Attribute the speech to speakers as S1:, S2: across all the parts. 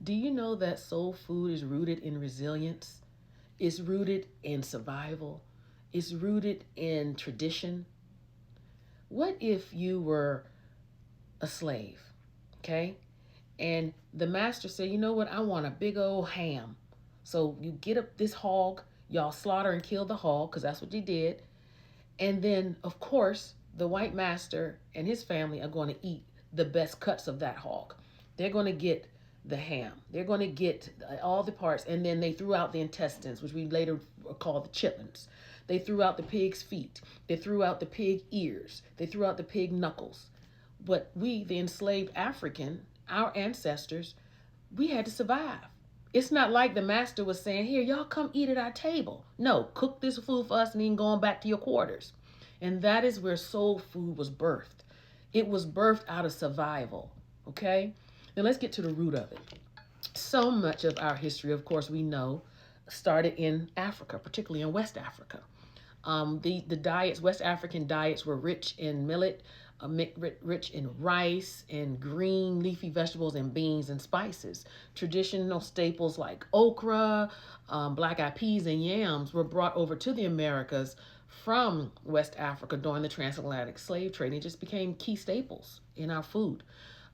S1: Do you know that soul food is rooted in resilience? It's rooted in survival. It's rooted in tradition. What if you were a slave, okay? And the master said, you know what? I want a big old ham. So you get up this hog, y'all slaughter and kill the hog, because that's what you did. And then, of course, the white master and his family are going to eat the best cuts of that hog. They're going to get the ham. They're going to get all the parts. And then they threw out the intestines, which we later called the chitlins. They threw out the pig's feet. They threw out the pig ears. They threw out the pig knuckles. But we, the enslaved African, our ancestors, we had to survive. It's not like the master was saying, here, y'all come eat at our table. No, cook this food for us and then going back to your quarters. And that is where soul food was birthed. It was birthed out of survival. Okay? Now let's get to the root of it. So much of our history, of course, we know, started in Africa, particularly in West Africa. The diets, West African diets, were rich in millet, rich in rice and green leafy vegetables and beans and spices. Traditional staples like okra, black eyed peas, and yams were brought over to the Americas from West Africa during the transatlantic slave trade. It just became key staples in our food.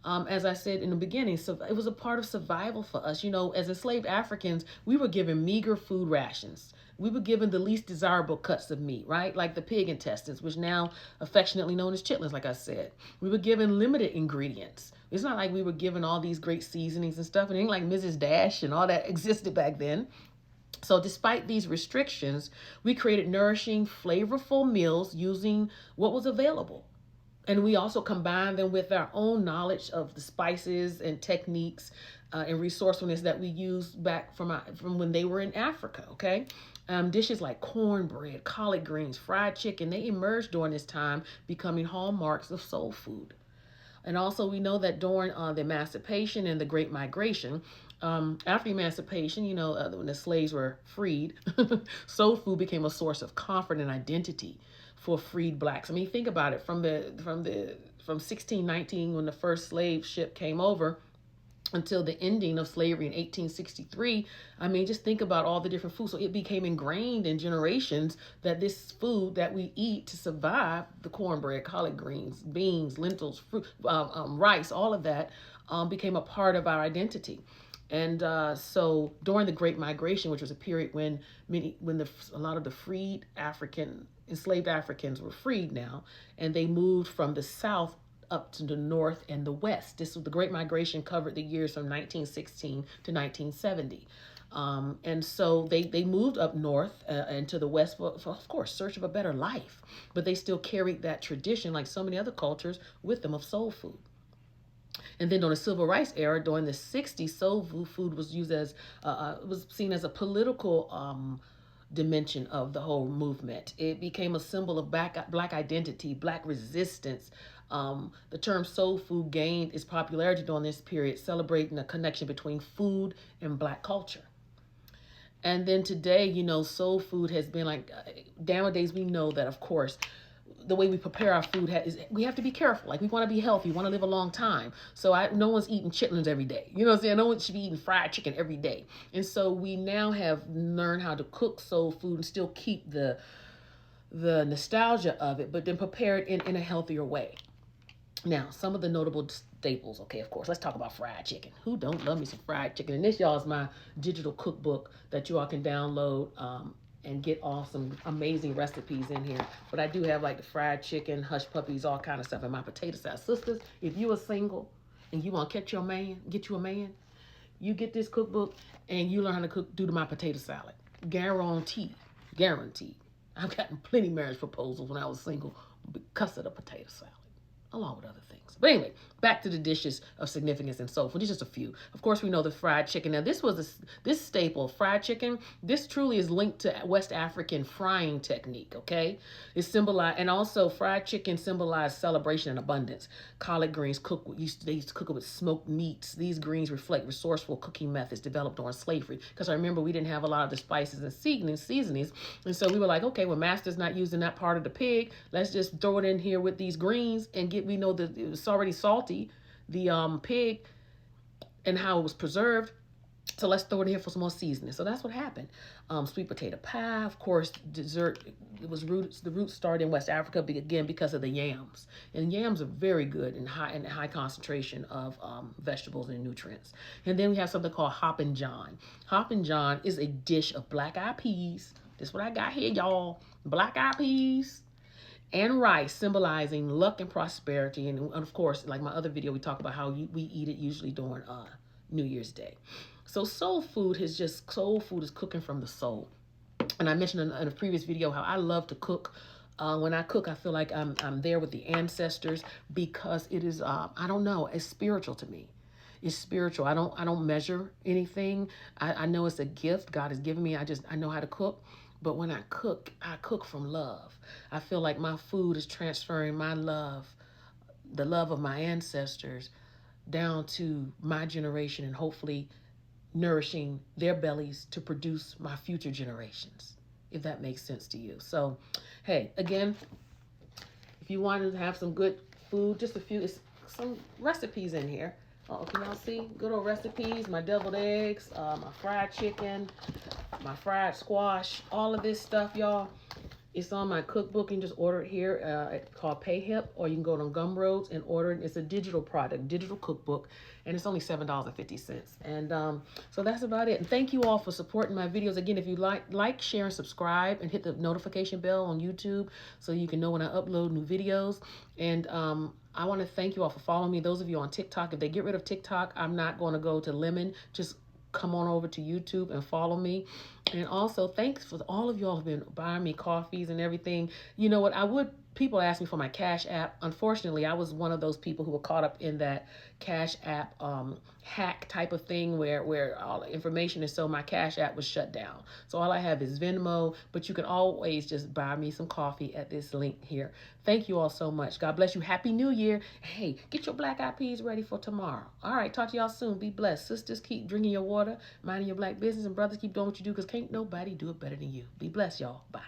S1: As I said in the beginning, so it was a part of survival for us. You know, as enslaved Africans, we were given meager food rations. We were given the least desirable cuts of meat, right? Like the pig intestines, which now affectionately known as chitlins, like I said. We were given limited ingredients. It's not like we were given all these great seasonings and stuff. It ain't like Mrs. Dash and all that existed back then. So despite these restrictions, we created nourishing, flavorful meals using what was available. And we also combine them with our own knowledge of the spices and techniques and resourcefulness that we used back from when they were in Africa. Okay, dishes like cornbread, collard greens, fried chicken, they emerged during this time, becoming hallmarks of soul food. And also, we know that during the emancipation and the Great Migration, after emancipation, you know, when the slaves were freed, soul food became a source of comfort and identity for freed blacks. I mean, think about it, from 1619, when the first slave ship came over, until the ending of slavery in 1863. I mean, just think about all the different foods. So it became ingrained in generations that this food that we eat to survive, the cornbread, collard greens, beans, lentils, fruit, rice, all of that became a part of our identity. And so during the Great Migration, which was a period when a lot of the freed enslaved Africans were freed now, and they moved from the South up to the north and the west. This was the Great Migration, covered the years from 1916 to 1970. And so they moved up north and to the west for, of course, search of a better life. But they still carried that tradition, like so many other cultures, with them of soul food. And then during the civil rights era, during the 60s, soul food was used as, was seen as a political dimension of the whole movement. It became a symbol of black identity, black resistance. The term soul food gained its popularity during this period, celebrating a connection between food and black culture. And then today, you know, soul food has been like, nowadays we know that, of course, the way we prepare our food is we have to be careful. Like, we want to be healthy, we want to live a long time. So no one's eating chitlins every day. You know what I'm saying? No one should be eating fried chicken every day. And so we now have learned how to cook soul food and still keep the nostalgia of it, but then prepare it in a healthier way. Now, some of the notable staples. Okay, of course, let's talk about fried chicken. Who don't love me some fried chicken? And this, y'all, is my digital cookbook that you all can download and get all some amazing recipes in here. But I do have like the fried chicken, hush puppies, all kind of stuff in my potato salad. Sisters, if you are single and you want to get you a man, you get this cookbook and you learn how to do my potato salad. Guaranteed. I've gotten plenty marriage proposals when I was single because of the potato salad, along with other things. But anyway, back to the dishes of significance and soul food. There's just a few. Of course, we know the fried chicken. Now, this staple, fried chicken, this truly is linked to West African frying technique, okay? It symbolized, and also fried chicken symbolized celebration and abundance. Collard greens, they used to cook it with smoked meats. These greens reflect resourceful cooking methods developed during slavery. Because I remember we didn't have a lot of the spices and seasonings. And so we were like, okay, well, master's not using that part of the pig. Let's just throw it in here with these greens and we know that it was already salty, the pig, and how it was preserved. So let's throw it in here for some more seasoning. So that's what happened. Sweet potato pie, of course, dessert. It was roots. The roots started in West Africa again because of the yams, and yams are very good and high concentration of vegetables and nutrients. And then we have something called Hoppin' John. Hoppin' John is a dish of black eyed peas. This is what I got here, y'all. Black eyed peas and rice, symbolizing luck and prosperity. And of course, like my other video, we talk about how we eat it usually during New Year's Day. So soul food is cooking from the soul. And I mentioned in a previous video how I love to cook. When I cook, I feel like I'm there with the ancestors because it is I don't know, it's spiritual to me. It's spiritual. I don't measure anything. I know it's a gift God has given me. I know how to cook. But when I cook from love. I feel like my food is transferring my love, the love of my ancestors, down to my generation and hopefully nourishing their bellies to produce my future generations, if that makes sense to you. So, hey, again, if you want to have some good food, just some recipes in here. Oh, can y'all see? Good old recipes, my deviled eggs, my fried chicken, my fried squash, all of this stuff, y'all. It's on my cookbook. You can just order it here. It's called PayHip, or you can go on Gumroads and order it. It's a digital product, digital cookbook, and it's only $7.50. And so that's about it. And thank you all for supporting my videos. Again, if you like, share, and subscribe, and hit the notification bell on YouTube so you can know when I upload new videos. And I want to thank you all for following me. Those of you on TikTok, if they get rid of TikTok, I'm not going to go to Lemon. Just come on over to YouTube and follow me. And also, thanks for all of y'all who've been buying me coffees and everything. You know what? People ask me for my Cash App. Unfortunately, I was one of those people who were caught up in that Cash App hack type of thing where all the information is, so my Cash App was shut down. So all I have is Venmo, but you can always just buy me some coffee at this link here. Thank you all so much. God bless you. Happy New Year. Hey, get your black eyed peas ready for tomorrow. All right, talk to y'all soon. Be blessed. Sisters, keep drinking your water, minding your black business, and brothers, keep doing what you do, because can't nobody do it better than you. Be blessed, y'all. Bye.